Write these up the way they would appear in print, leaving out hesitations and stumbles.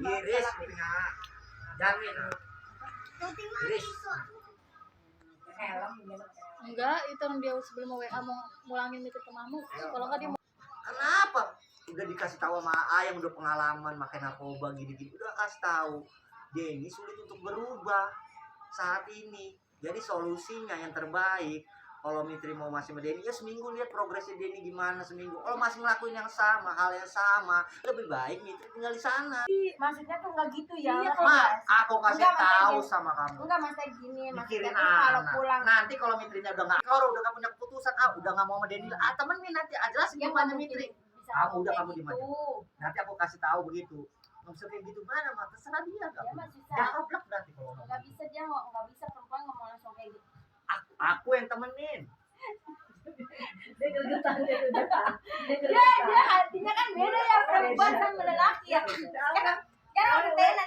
Iris punya jamin. Iris. Enggak, itu yang dia sebelum WA mau ngulangin itu ke Mamu. Kalau enggak dia mau. Kenapa? Udah dikasih tahu sama ayah udah pengalaman makan narkoba gini-gini. Udah kasih tahu. Dia ini sulit untuk berubah saat ini. Jadi solusinya yang terbaik kalau Mitri mau masih sama Denny, ya seminggu lihat progresnya Denny gimana seminggu. Kalau masih ngelakuin yang sama, hal yang sama, lebih baik Mitri tinggal di sana. Maksudnya tuh nggak gitu ya? Iya, aku kasih tahu sama kamu. Enggak maksudnya gini, Mikirin maksudnya tuh kalau pulang. Nanti kalau Mitrinya udah nggak punya keputusan, udah nggak mau sama Denny, temenin nanti jelas gimana Mitri. Kamu udah kamu di mana? Nanti aku kasih tahu begitu. Nggak bisa kayak gitu mana, mah terserah dia. Gablek berarti kalau nggak bisa dia nggak bisa perempuan ngomong langsung kayak gitu. Aku yang temenin. Dia gergetan. Dia hatinya kan beda ya perempuan sama lelaki ya. Kan orang Tena.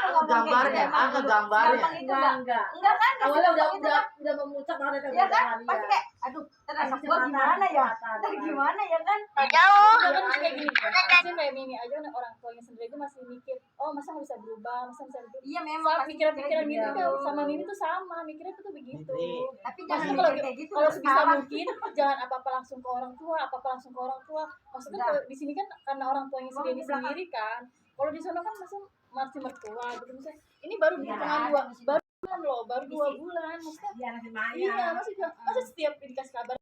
Kalau gambarnya, Enggak kan? Awalnya udah memuncak banget ya kan? Pasti kayak aduh, terasa gua gimana ya? Gimana ya kan? Jauh. Kan kayak gini. Masih kayak Mimi aja orang tuanya sendiri itu masih mikir, oh masa nggak bisa berubah, masa bisa berubah. Iya memang. Pikiran Mimi tuh sama Mimi tuh sama, mikirnya tuh begitu. Tapi jangan kalau kayak gitu. Kalau sebisa mungkin jangan apa-apa langsung ke orang tua, Maksudnya di sini kan karena orang tuanya sendiri kan. Kalau di sana kan masih mertua gitu misalnya. Ini baru di tengah baru 2 bulan maksudnya. Iya, masih setiap dikasih kabar.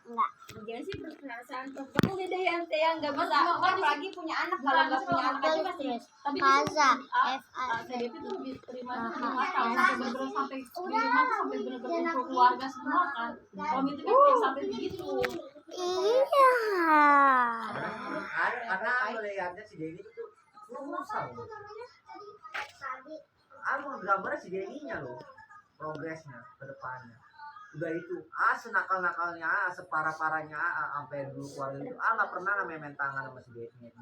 Enggak, jangan sih perasaan perempuan beda ya yang nggak bisa apalagi punya anak kalau nggak punya anak aja pasti Tapi Faza, itu tuh lebih terima sampai bener-bener sampai di rumah sampai bener-bener keluarga semua kan. Kalau itu kan sampai begitu. Iya. Karena melihatnya si Denny itu susah loh. Aku gambarnya si Denny-nya loh, progresnya ke depannya. Udah itu, senakal-nakalnya, separah-parahnya, sampai dulu keluarga itu, nggak pernah namanya main tangan sama si Denny,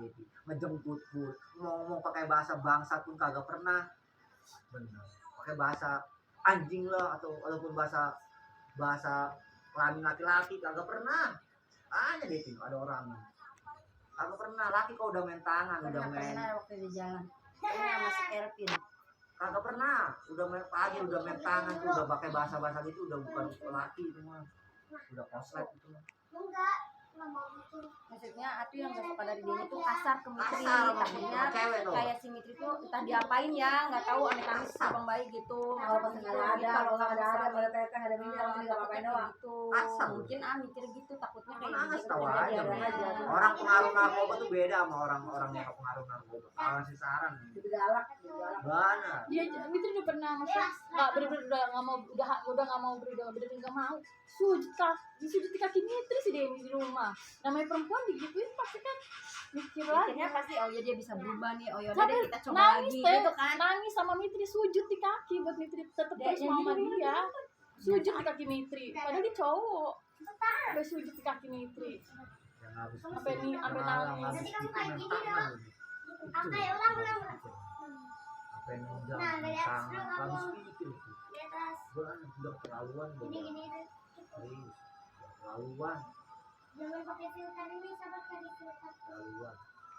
ngejemput pun, ngomong pakai bahasa bangsa pun kagak pernah, bener, pakai bahasa anjing lah ataupun bahasa kelamin laki-laki kagak pernah, hanya deh itu ada orangnya, kagak pernah, laki kok udah main tangan, udah main. Waktu di jalan, sama si Kelvin. Kagak pernah, udah main pagi, udah main tangan tuh, udah pakai bahasa gitu, udah bukan laki itu mah, udah koslet itu mah. Maksudnya aku yang gak suka dari dia itu kasar ke Mitri, Kasar, takutnya kayak si Mitri tuh entah diapain ya, nggak tahu amit-amit abang baik gitu. Kalau pas nggak ada, kalau nggak ada, ada teteh, ada mimi, kalau nggak ngapain doang. Gitu. Asal. Mungkin mikir gitu, takutnya kayak Nggak gitu. tahu aja. Orang pengaruh narkoba tuh beda sama orang-orang yang pengaruh narkoba. Kalau si Saran nih. Galak. Banyak. Dia Mitri udah pernah maksudnya nggak bener-bener udah nggak mau bener-bener nggak mau disujud di kaki Mitri sih Denny di rumah. Namanya perempuan digituin pasti kan mikirnya pasti oh ya dia bisa berubah nih, oh ya udah tapi kita coba lagi gitu kan. Nangis sama Mitri, sujud di kaki buat Mitri tetap terus mama dia sujud di kaki Mitri padahal dia cowok udah sujud di kaki Mitri sampai nangis. Jadi kamu kayak gini dong. Apa ya ulang. Apa yang udah tangan habis pikir itu. Udah keterlaluan. Gini. Keterlaluan. Jangan pakai filter ini, sahabat cari filter. Keterlaluan.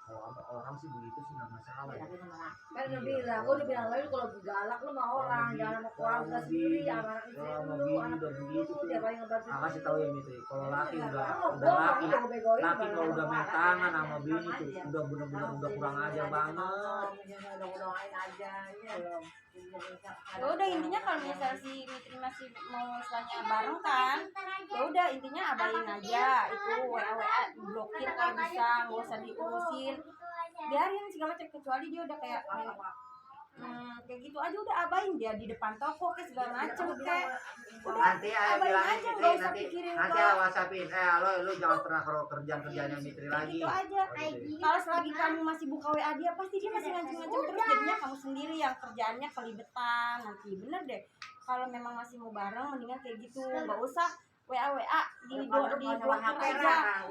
Kalau sama orang sih begitu sih nggak masalah. Ya. Kan udah bilang, gue udah bilang lagi kalau galak lu sama orang, jangan sama keluarga sendiri, sama anak istri lu. udah begitu tuh. Dia paling ngebantu. Kasih tahu ya Mitri, kalau laki Iya, udah kamu laki, bohong, aku begoin, laki malah kalau udah kamu main marah. tangan sama bini tuh udah bener-bener udah kurang ajar banget. Udah doain aja ya. Ya udah intinya kalau misalnya si Mitri masih mau istilahnya bareng kan, ya udah intinya abain aja itu WA blokir kalau bisa, nggak usah diurusin, biarin segala macam kecuali dia udah kayak kayak gitu aja udah abain dia di depan toko kayak segala macam kayak udah Nanti ya abain bilangin aja Mitri, nggak usah nanti pikirin nanti ke ya WhatsAppin, lu jangan pernah kerjaan-kerjaannya Mitri lagi. gitu aja. Kalau selagi kamu masih buka WA dia pasti dia masih ngancem-ngancem terus, jadinya kamu sendiri yang kerjaannya kelibetan nanti. Bener deh, kalau memang masih mau bareng mendingan kayak gitu, nggak usah WA di blokir aja.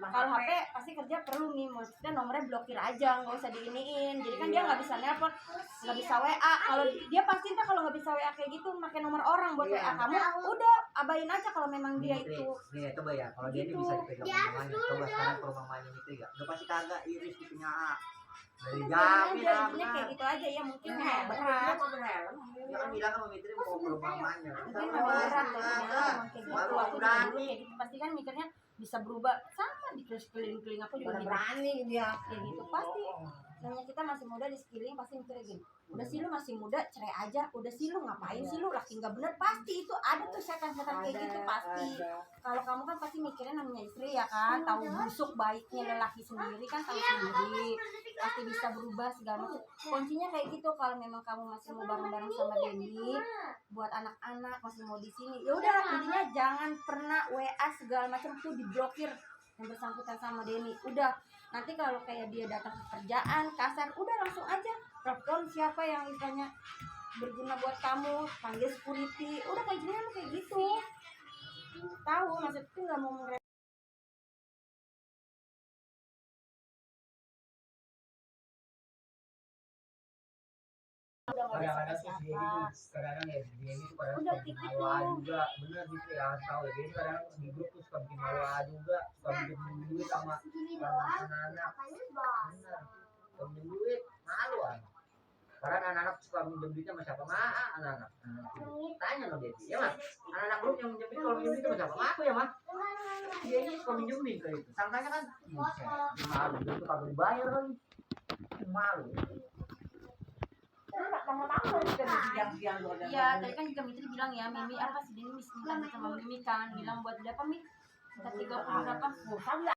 Kalau HP pasti kerja perlu nih, maksudnya nomornya blokir aja, nggak usah diiniin. Jadi kan dia nggak bisa nelpon, nggak bisa WA. Kalau dia pasti ntar kalau nggak bisa WA kayak gitu pakai nomor orang buat WA kamu, udah abain aja kalau memang dia Mitri, itu. nih coba ya, kalau dia ini Gitu. bisa dipegang mamanya, coba sekarang ke rumah mamanya Mitri ya, udah pasti kagak iris punya dari jamin Aja intinya kayak gitu aja ya, mungkin memang berat. dia kan bilang sama Mitri mau ke rumah mamanya. Mungkin memang berat ya, ternyata memang kayak gitu. Aku juga dulu kayak gitu, pasti kan mikirnya bisa berubah, sama di keliling-keliling aku juga gitu. Berani dia. Kayak gitu pasti. Namanya kita masih muda di sekeliling pasti mikirnya gini, udah sih lu masih muda cerai aja, udah sih lu ngapain sih lu laki nggak bener, pasti itu ada tuh setan-setan kayak gitu pasti. Kalau kamu kan pasti mikirnya namanya istri ya kan, tahu busuk baiknya lelaki sendiri kan, tahu sendiri pasti bisa berubah segala macam. Kuncinya kayak gitu, kalau memang kamu masih mau bareng-bareng sama Dendi, buat anak-anak masih mau di sini, ya udah intinya jangan pernah WA segala macam tuh diblokir yang bersangkutan sama Denny. Udah nanti kalau kayak dia datang ke kerjaan kasar, udah langsung aja telepon siapa yang istilahnya berguna buat kamu, panggil security, udah kayak gini kayak gitu. Tahu maksudnya nggak mau udah nggak bisa Kadang-kadang siapa. sih dia gitu, kadang-kadang ya dia ini tuh kadang Udah suka bikin gitu. malu juga, bener gitu ya, harus tahu ya, dia ini kadang di grup tuh suka bikin malu juga, suka bikin duit sama anak-anak, bener, suka minjem duit, malu ah. Karena anak-anak suka minjem duitnya sama siapa? Anak-anak. Tanya sama dia, ya mas, anak-anak grup yang minjem duit kalau minjem duit sama siapa? Aku ya mas. Dia ini suka minjemin kayak itu, sangkanya kan, malu, dia tuh kagak dibayar lagi, malu. Iya, tadi kan juga Mitri bilang ya, Mimi apa sih Denny minta sama Mimi kan, bilang buat berapa Mi? Kita 30 berapa?